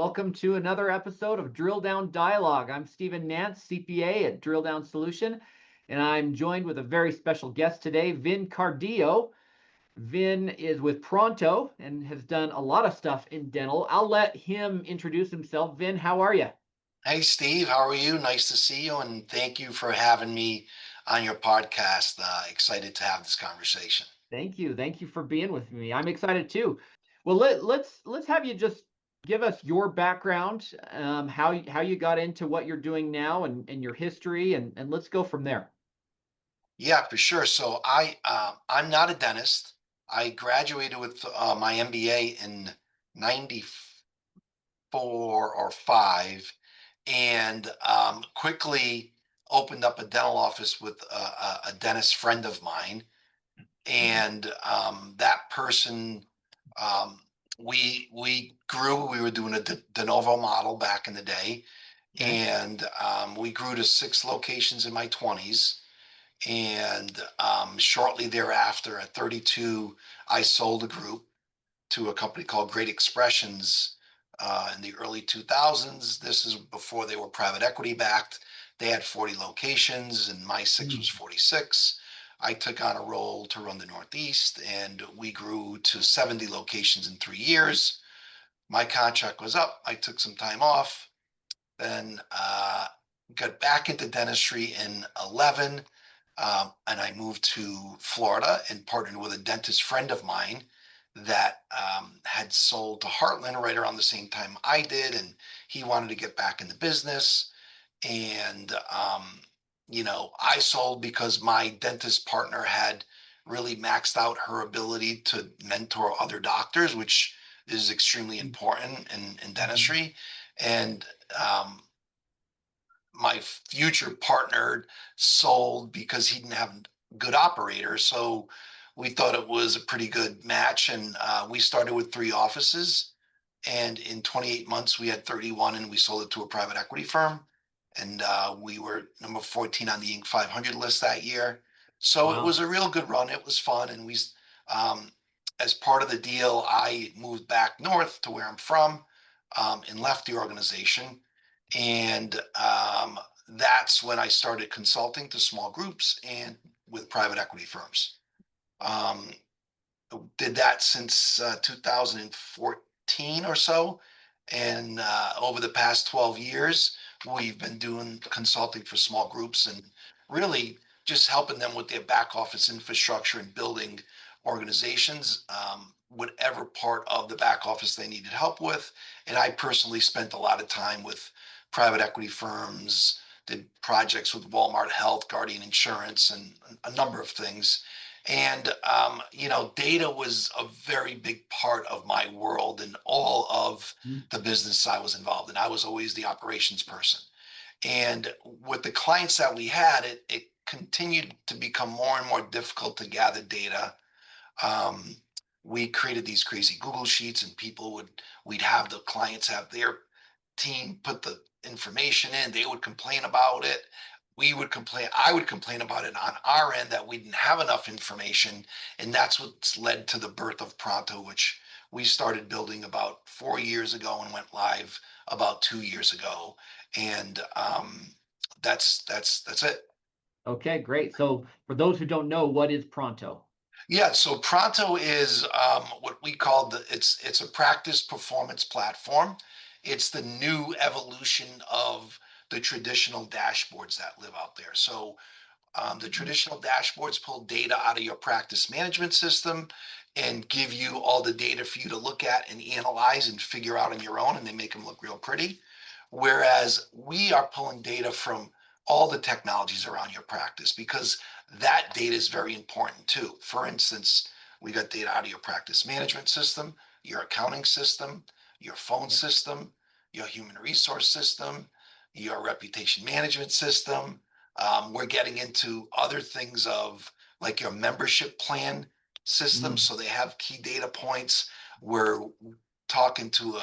welcome to another episode of DrillDown Dialogue. I'm Stephen Nance, CPA at DrillDown Solution, and I'm joined with a very special guest today, Vin Cardillo. Vin is with Pronto and has done a lot of stuff in dental. I'll let him introduce himself. Vin, how are you? Hey Steve, how are you? Nice to see you, and thank you for having me on your podcast. Excited to have this conversation. Thank you. Thank you for being with me. I'm excited too. Well, let's have you just give us your background, how you got into what you're doing now, and your history, and let's go from there. Yeah, for sure. So I'm not a dentist. I graduated with my MBA in '94 or five, and quickly opened up a dental office with a dentist friend of mine, and that person um, we grew. We were doing a de novo model back in the day, Okay. and we grew to 6 locations in my 20s. And shortly thereafter, at 32, I sold a group to a company called Great Expressions in the early 2000s. This is before they were private equity backed. They had 40 locations, and my six was Mm. 46. I took on a role to run the Northeast, and we grew to 70 locations in 3 years. My contract was up. I took some time off, then got back into dentistry in 11, and I moved to Florida and partnered with a dentist friend of mine that had sold to Heartland right around the same time I did, and he wanted to get back in the business. And I sold because my dentist partner had really maxed out her ability to mentor other doctors, which is extremely important in Mhm. dentistry. And um, my future partner sold because he didn't have good operators. So we thought it was a pretty good match. And we started with 3 offices. And in 28 months, we had 31, and we sold it to a private equity firm. And we were number 14 on the Inc. 500 list that year. So it was Wow. a real good run. It was fun. And um, as part of the deal, I moved back north to where I'm from, and left the organization. And that's when I started consulting to small groups and with private equity firms. Um, did that since 2014 or so. And over the past 12 years, we've been doing consulting for small groups and really just helping them with their back office infrastructure and building organizations, whatever part of the back office they needed help with. And I personally spent a lot of time with private equity firms, did projects with Walmart Health, Guardian Insurance, and a number of things. And data was a very big part of my world and all of Mm. the business I was involved in. I was always the operations person. And with the clients that we had, it continued to become more and more difficult to gather data. um, we created these crazy Google sheets, and we'd have the clients have their team put the information in. They would complain about it. I would complain about it on our end that we didn't have enough information. And that's what's led to the birth of Pronto, which we started building about 4 years ago and went live about 2 years ago. And that's it. Okay, great. So for those who don't know, what is Pronto? Yeah, so Pronto is what we call it's a practice performance platform. It's the new evolution of the traditional dashboards that live out there. So the traditional dashboards pull data out of your practice management system and give you all the data for you to look at and analyze and figure out on your own, and they make them look real pretty. Whereas we are pulling data from all the technologies around your practice because that data is very important too. For instance, we got data out of your practice management system, your accounting system, your phone Yeah. system, your human resource system, your reputation management system. We're getting into other things of like your membership plan system. Mm. So they have key data points. We're talking to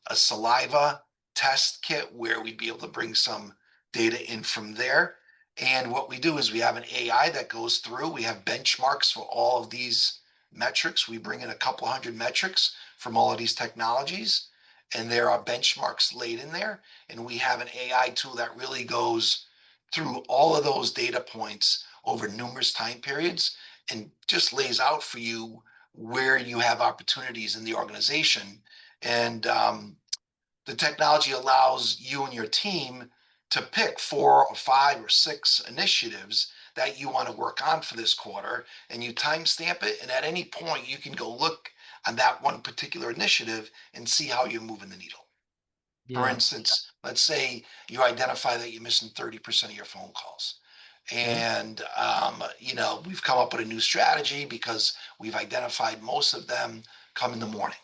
a saliva test kit where we'd be able to bring some data in from there. And what we do is we have an AI that goes through, we have benchmarks for all of these metrics. We bring in a couple hundred metrics from all of these technologies. and there are benchmarks laid in there. And we have an AI tool that really goes through all of those data points over numerous time periods and just lays out for you where you have opportunities in the organization. And the technology allows you and your team to pick 4 or 5 or 6 initiatives that you want to work on for this quarter, and you timestamp it. And at any point, you can go look on that one particular initiative and see how you're moving the needle. For Yeah. instance, let's say you identify that you're missing 30% of your phone calls. Okay. And, we've come up with a new strategy because we've identified most of them come in the morning.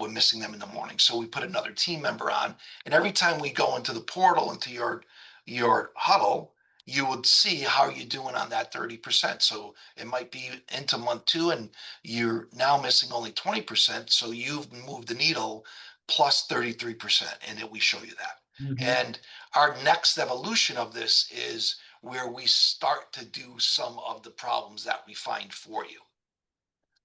We're missing them in the morning. So we put another team member on. And every time we go into the portal, into your huddle, you would see how you're doing on that 30%. So it might be into month 2 and you're now missing only 20%. So you've moved the needle plus 33%. And then we show you that. Mm-hmm. And our next evolution of this is where we start to do some of the problems that we find for you,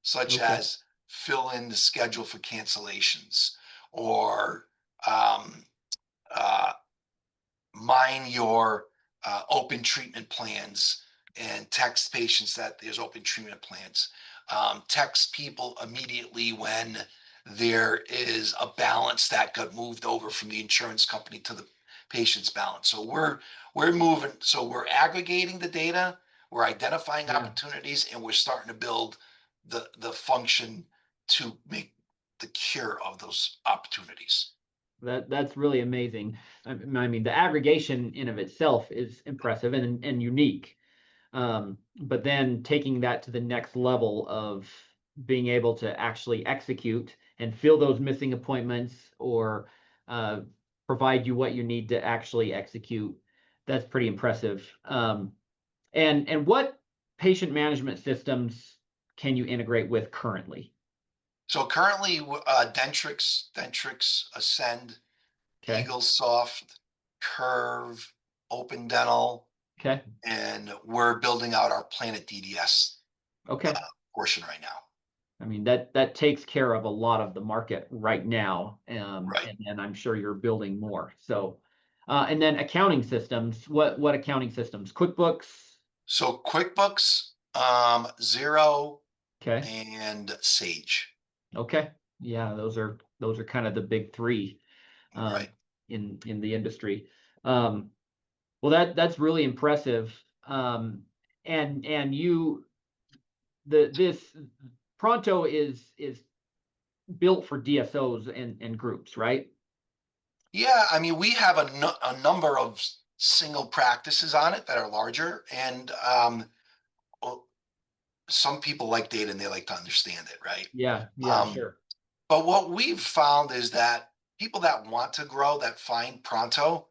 such Okay. as fill in the schedule for cancellations or um, uh, mine your open treatment plans and text patients that there's open treatment plans. Text people immediately when there is a balance that got moved over from the insurance company to the patient's balance. So we're moving. So we're aggregating the data, we're identifying Yeah. opportunities, and we're starting to build the function to make the cure of those opportunities. That's really amazing. I mean, the aggregation in of itself is impressive and unique. But then taking that to the next level of being able to actually execute and fill those missing appointments or uh, provide you what you need to actually execute, that's pretty impressive. And what patient management systems can you integrate with currently? So currently, Dentrix, Ascend, Okay. EagleSoft, Curve, Open Dental, Okay. and we're building out our Planet DDS Okay. portion right now. I mean, that takes care of a lot of the market right now, Right. and I'm sure you're building more. So, and then accounting systems. What accounting systems? QuickBooks. So QuickBooks, Zero, Okay. and Sage. Okay. Yeah, those are kind of the big three Right. um, in the industry. Um, well, that's really impressive. And you this Pronto is built for DSOs and groups, right? Yeah, I mean, we have a number of single practices on it that are larger, and well, some people like data and they like to understand it, right? Yeah, yeah, Um, sure. but what we've found is that people that want to grow, that find Pronto,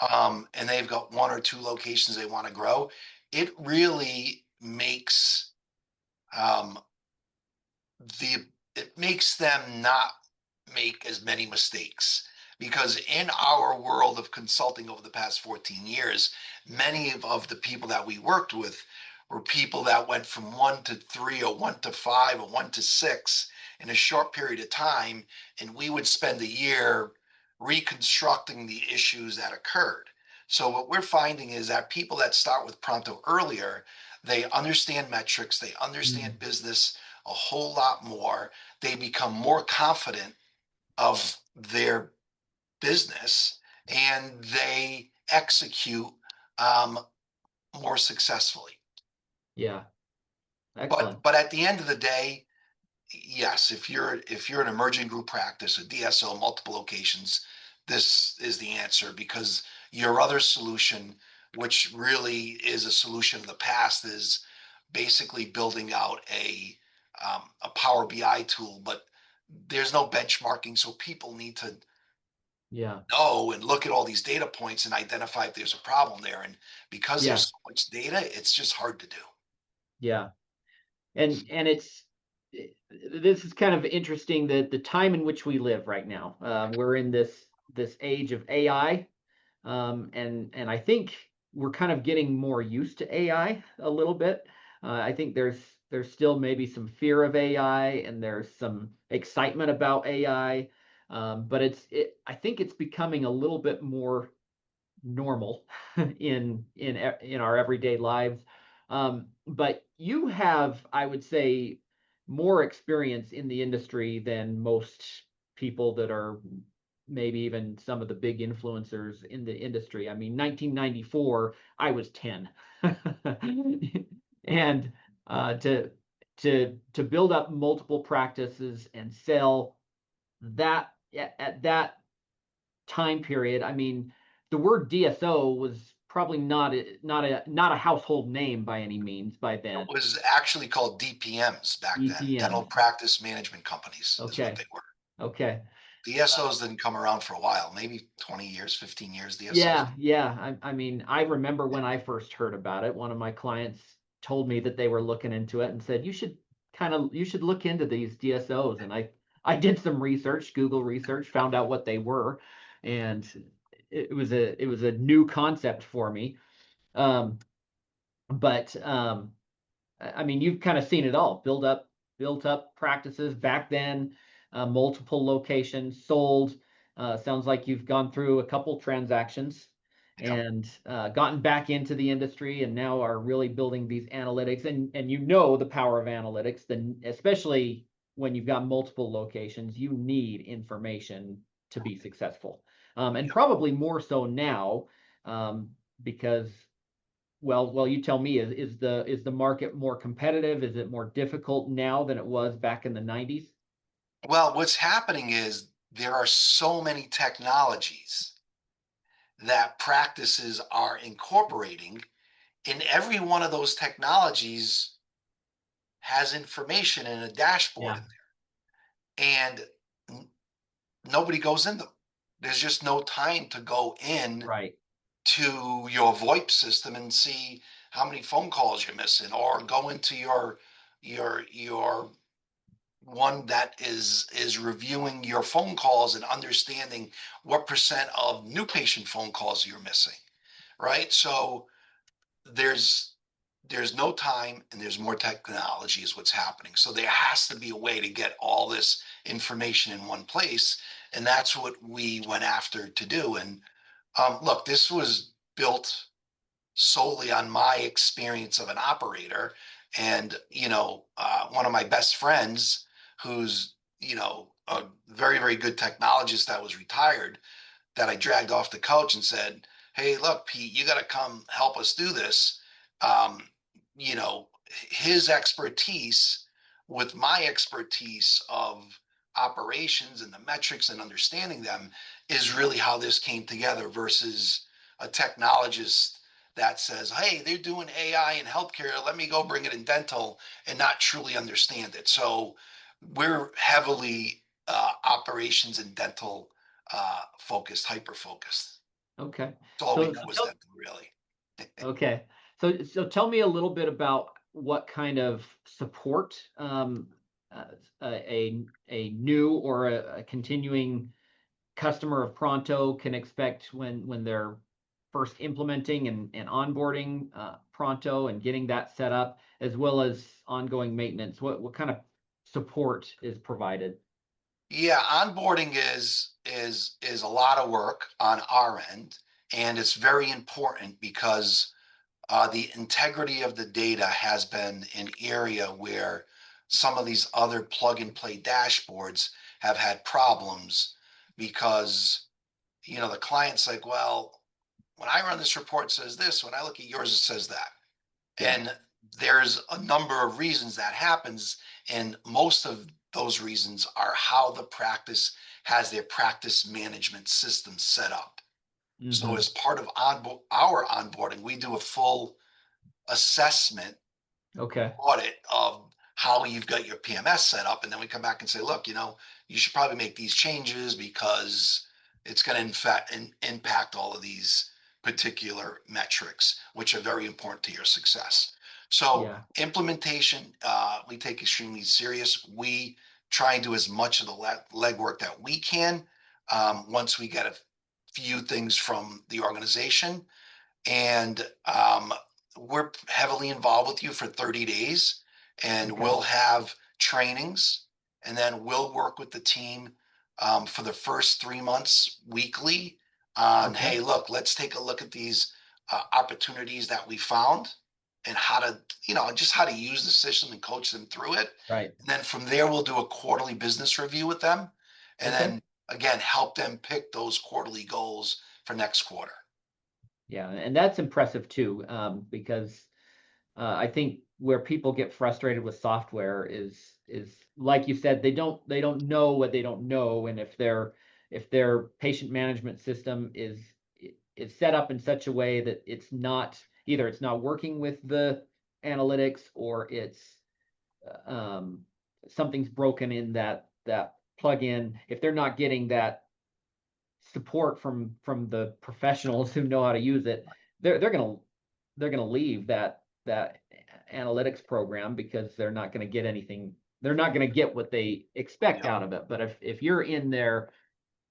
and they've got 1 or 2 locations they want to grow, it really makes um, the it makes them not make as many mistakes, because in our world of consulting over the past 14 years, many of the people that we worked with were people that went from 1 to 3 or 1 to 5 or 1 to 6 in a short period of time, and we would spend a year reconstructing the issues that occurred. So what we're finding is that people that start with Pronto earlier, they understand metrics, they understand Mm, business a whole lot more. They become more confident of their business, and they execute um, more successfully. yeah, But excellent. but at the end of the day, yes, if you're an emerging group practice, a DSO, multiple locations, this is the answer, because your other solution, which really is a solution of the past, is basically building out a Power BI tool, but there's no benchmarking, so people need to Yeah, know and look at all these data points and identify if there's a problem there. And because there's yeah, so much data, it's just hard to do. yeah. And this is kind of interesting that the time in which we live right now. We're in this age of AI, and I think we're kind of getting more used to AI a little bit. I think there's still maybe some fear of AI, and there's some excitement about AI. But I think it's becoming a little bit more normal in our everyday lives. But you have, I would say, more experience in the industry than most people that are maybe even some of the big influencers in the industry. I mean, 1994, I was 10. And to build up multiple practices and sell that at that time period, I mean, the word DSO was probably not a household name by any means by It then. was actually called DPMs back then. Dental EPMs. Practice Management Companies is what Okay. they were. Okay. DSOs didn't come around for a while, maybe 20 years, 15 years, DSOs. Yeah, yeah. I mean, I remember when I first heard about it, one of my clients told me that they were looking into it and said, you should look into these DSOs. And I did some research, Google research, found out what they were, and it was a new concept for me. Um, but I mean, you've kind of seen it all, built up practices back then, multiple locations, sold. Sounds like you've gone through a couple transactions Yep. and gotten back into the industry, and now are really building these analytics. And you know the power of analytics, then especially when you've got multiple locations, you need information to be successful, and Yep. probably more so now, because well, you tell me, is the market more competitive? Is it more difficult now than it was back in the 90s? Well, what's happening is there are so many technologies that practices are incorporating, and every one of those technologies has information in a dashboard Yeah, in there, and nobody goes in them. There's just no time to go in right. to your VoIP system and see how many phone calls you're missing, or go into your one that is reviewing your phone calls and understanding what percent of new patient phone calls you're missing, right? So there's there's no time and there's more technology is what's happening. So there has to be a way to get all this information in one place, and that's what we went after to do. And look, this was built solely on my experience of an operator. And, one of my best friends, who's, a very, very good technologist that was retired, that I dragged off the couch and said, "Hey, look, Pete, you got to come help us do this." Um, his expertise with my expertise of operations and the metrics and understanding them is really how this came together versus a technologist that says, "Hey, they're doing AI in healthcare. Let me go bring it in dental," and not truly understand it. So we're heavily operations and dental focused, hyper focused. Okay. That's all we So know is dental, really. okay. So tell me a little bit about what kind of support uh, a new or a continuing customer of Pronto can expect when they're first implementing and onboarding Pronto and getting that set up, as well as ongoing maintenance. What kind of support is provided? Yeah, onboarding is a lot of work on our end, and it's very important because the integrity of the data has been an area where some of these other plug and play dashboards have had problems because the client's like, well, when I run this report, it says this. When I look at yours, it says that. Yeah. And there's a number of reasons that happens. And most of those reasons are how the practice has their practice management system set up. So, Hmm. as part of our onboarding, we do a full assessment Okay. audit of how you've got your PMS set up. And then we come back and say, look, you should probably make these changes because it's going to impact all of these particular metrics, which are very important to your success. So Yeah. implementation, we take extremely serious. We try and do as much of the legwork that we can once we get a few things from the organization. And we're heavily involved with you for 30 days, and Okay. we'll have trainings, and then we'll work with the team for the first 3 months weekly on, Okay. hey, look, let's take a look at these opportunities that we found and how to, just how to use the system and coach them through it. Right. And then from there, we'll do a quarterly business review with them. And Okay. then again, help them pick those quarterly goals for next quarter. Yeah, and that's impressive too, because I think where people get frustrated with software is like you said, they don't know what they don't know, and if their patient management system is set up in such a way that it's not working with the analytics, or it's um, something's broken in that plugin. If they're not getting that support from the professionals who know how to use it, they're gonna leave that analytics program, because they're not gonna get anything. They're not gonna get what they expect Yep. out of it. But if you're in there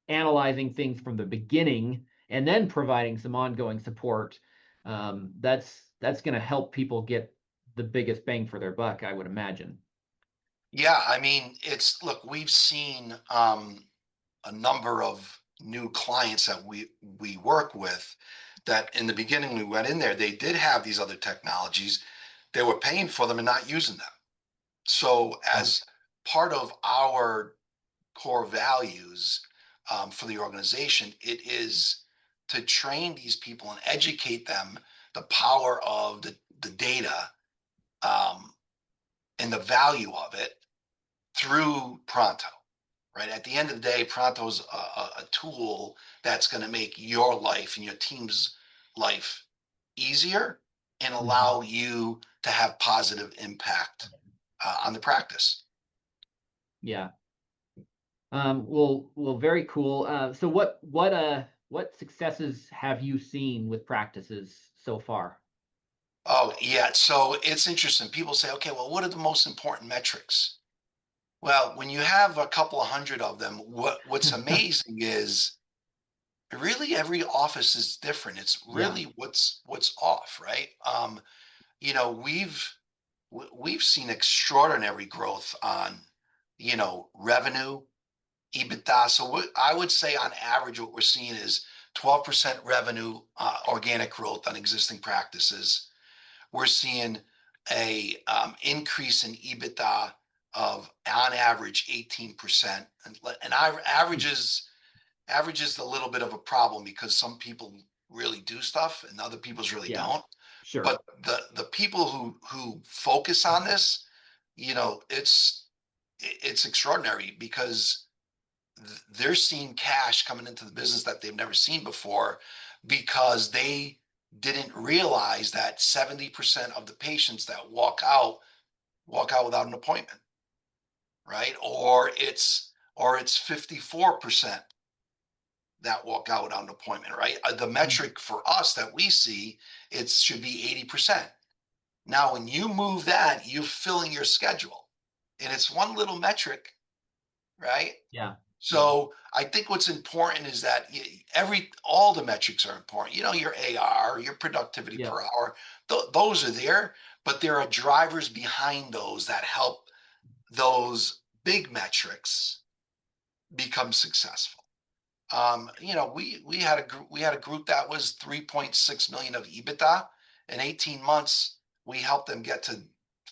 analyzing things from the beginning and then providing some ongoing support, that's gonna help people get the biggest bang for their buck, I would imagine. Yeah, I mean, look, we've seen a number of new clients that we work with that in the beginning we went in there, they did have these other technologies. They were paying for them and not using them. So Yeah. as part of our core values for the organization, it is to train these people and educate them the power of the data um, and the value of it through Pronto. Right at the end of the day, Pronto's a tool that's going to make your life and your team's life easier and Mhm. allow you to have positive impact on the practice. Yeah. Well, very cool. So what successes have you seen with practices so far? Oh, yeah. So it's interesting. People say, okay, well, what are the most important metrics? Well, when you have a couple of hundred of them, what's amazing is really every office is different. It's Yeah. really what's off, right? You know, we've seen extraordinary growth on, revenue, EBITDA. So what I would say on average, what we're seeing is 12% revenue organic growth on existing practices. We're seeing a increase in EBITDA of on average 18%, and average is a little bit of a problem because some people really do stuff and other people's really Yeah. don't. Sure. But the people who focus on this, it's extraordinary because they're seeing cash coming into the business that they've never seen before because they didn't realize that 70% of the patients that walk out without an appointment, right? Or it's 54% that walk out without an appointment, right? The Mm. metric for us that we see, it should be 80%. Now, when you move that, you're filling your schedule. And it's one little metric, right? Yeah. Yeah. So I think what's important is that all the metrics are important. Your AR, your productivity Yep. per hour, those are there, but there are drivers behind those that help those big metrics become successful. We had a group that was 3.6 million of EBITDA in 18 months. We helped them get to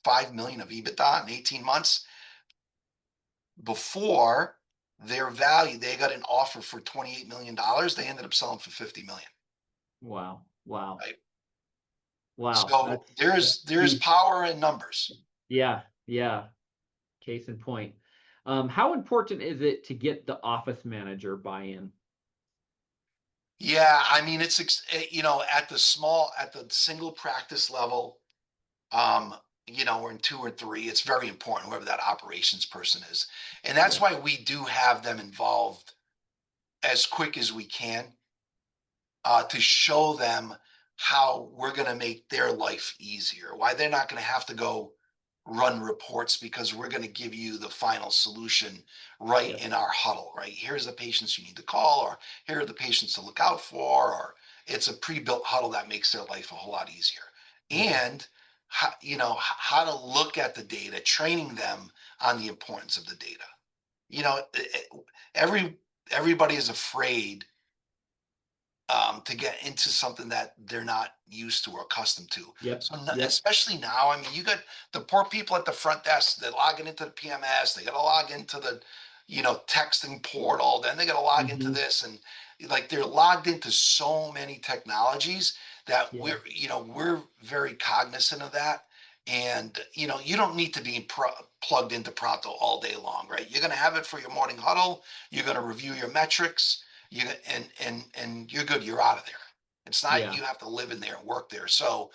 5 million of EBITDA in 18 months. Before their value, they got an offer for $28 million. They ended up selling for 50 million. Wow. Wow. Right. Wow. So That's there's huge. power in numbers. Yeah. Yeah. Case in point. How important is it to get the office manager buy-in? Yeah, I mean at the single practice level, um, or in two or three, it's very important whoever that operations person is. And that's Yeah. why we do have them involved as quick as we can to show them how we're going to make their life easier, why they're not going to have to go run reports because we're going to give you the final solution right Yep. in our huddle, right? Here's the patients you need to call, or here are the patients to look out for, or it's a pre-built huddle that makes their life a whole lot easier. Yeah. And how to look at the data, training them on the importance of the data. you know, every everybody is afraid to get into something that they're not used to or accustomed to. Yep. So, Yep. especially now, I mean, you got the poor people at the front desk. They're logging into the PMS. They got to log into the, texting portal. Then they got to log into Hmm. this, and like they're logged into so many technologies that Yeah. we're very cognizant of that. And you don't need to be plugged into Pronto all day long, right? You're going to have it for your morning huddle. You're going to review your metrics, and you're good. You're out of there. It's not Yeah. you have to live in there and work there. So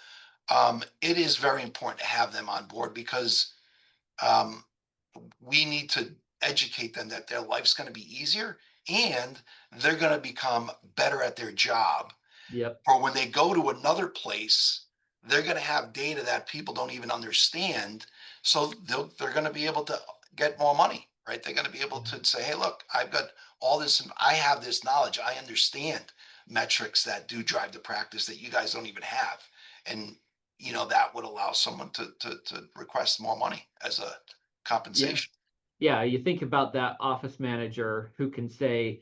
it is very important to have them on board because um, we need to educate them that their life's going to be easier and they're going to become better at their job, Yep. or when they go to another place, they're going to have data that people don't even understand. So they're going to be able to get more money, right? They're going to be able Yeah. to say, hey, look, I've got all this, I have this knowledge. I understand metrics that do drive the practice that you guys don't even have. And, that would allow someone to request more money as a Yeah. compensation. Yeah. You think about that office manager who can say,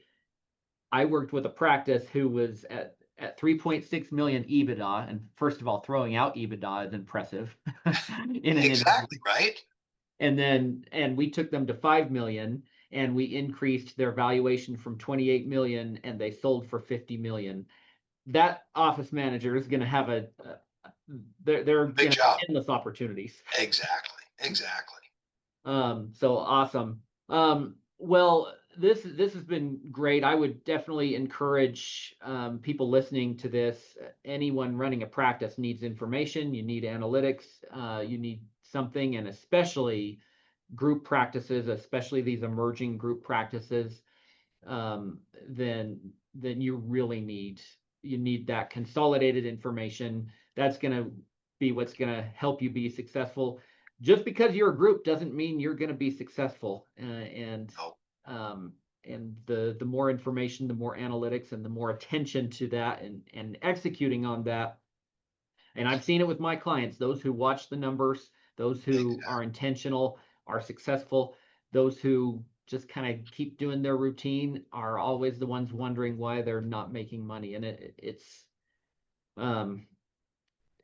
I worked with a practice who was at 3.6 million EBITDA. And first of all, throwing out EBITDA is impressive in an interview. Exactly, right? And we took them to 5 million and we increased their valuation from 28 million and they sold for 50 million. That office manager is going to have they're Big going to have job. endless opportunities. Exactly. Exactly. So awesome. Well, this has been great. I would definitely encourage people listening to this. Anyone running a practice needs information. You need analytics. You need something, and especially group practices, especially these emerging group practices. Then you need that consolidated information. That's going to be what's going to help you be successful. Just because you're a group doesn't mean you're going to be successful. No, Um, and the more information, the more analytics, and the more attention to that, and executing on that. And I've seen it with my clients, those who watch the numbers, those who exactly. are intentional, are successful, those who just kind of keep doing their routine are always the ones wondering why they're not making money. And um,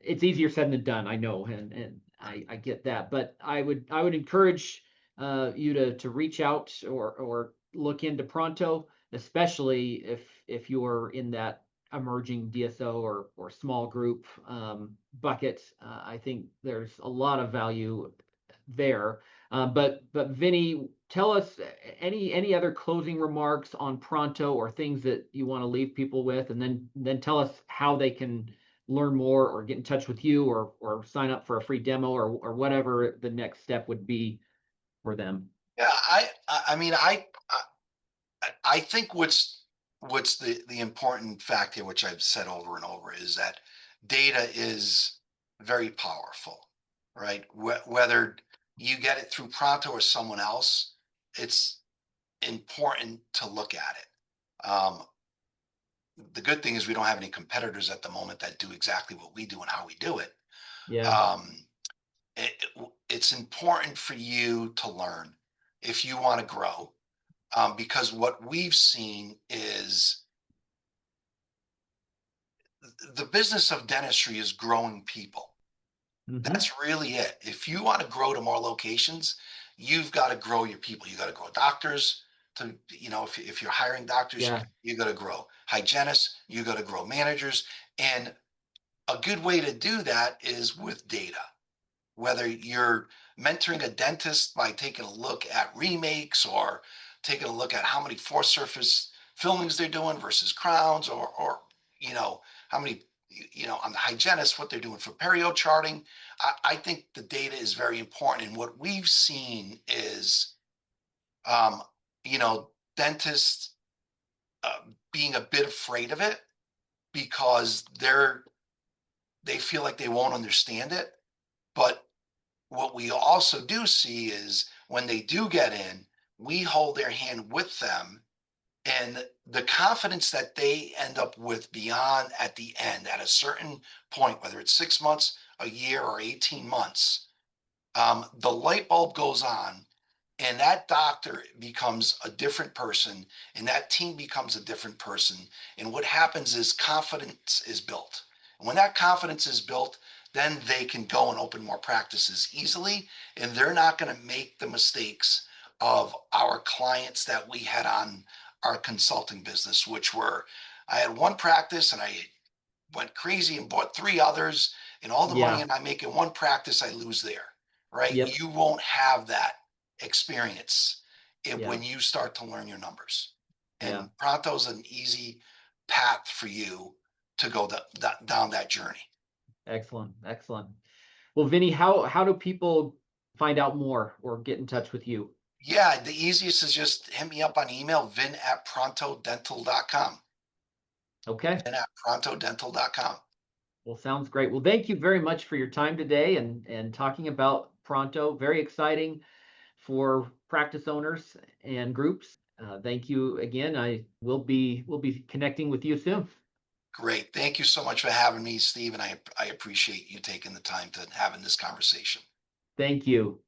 it's easier said than done, I know, and I get that. But I would encourage you to reach out or look into Pronto, especially if you're in that emerging DSO or small group bucket. I think there's a lot of value there. But Vinny, tell us any other closing remarks on Pronto or things that you want to leave people with, and then tell us how they can learn more or get in touch with you or sign up for a free demo or whatever the next step would be for them. Yeah, I mean, I think what's the important fact here, which I've said over and over, is that data is very powerful, right? Whether you get it through Pronto or someone else, it's important to look at it. The good thing is we don't have any competitors at the moment that do exactly what we do and how we do it. Yeah. Um, it's important for you to learn if you want to grow, because what we've seen is the business of dentistry is growing people. Hmm. That's really it. If you want to grow to more locations, you've got to grow your people. You got to grow doctors. If you're hiring doctors, Yeah. you got to grow hygienists. You got to grow managers, and a good way to do that is with data. Whether you're mentoring a dentist by taking a look at remakes or taking a look at how many force surface fillings they're doing versus crowns, or how many, on the hygienist, what they're doing for perio charting. I think the data is very important. And what we've seen is, um, dentists uh, being a bit afraid of it because they feel like they won't understand it. But what we also do see is when they do get in, we hold their hand with them, and the confidence that they end up with beyond at the end at a certain point, whether it's 6 months, a year, or 18 months, the light bulb goes on, And that doctor becomes a different person, and that team becomes a different person. And what happens is confidence is built. And when that confidence is built, then they can go and open more practices easily, and they're not going to make the mistakes of our clients that we had on our consulting business, which were, I had one practice and I went crazy and bought three others, and all the money Yeah. I make in one practice, I lose there, right? Yep. You won't have that experience Yeah. when you start to learn your numbers. Yeah. And Pronto's an easy path for you to go down that journey. Excellent. Excellent. Well, Vinny, how do people find out more or get in touch with you? Yeah, the easiest is just hit me up on email, vin@prontodental.com. Okay. Vin@prontodental.com. Well, sounds great. Well, thank you very much for your time today and talking about Pronto. Very exciting for practice owners and groups. Thank you again. I will be connecting with you soon. Great. Thank you so much for having me, Steve, and I appreciate you taking the time to having this conversation. Thank you.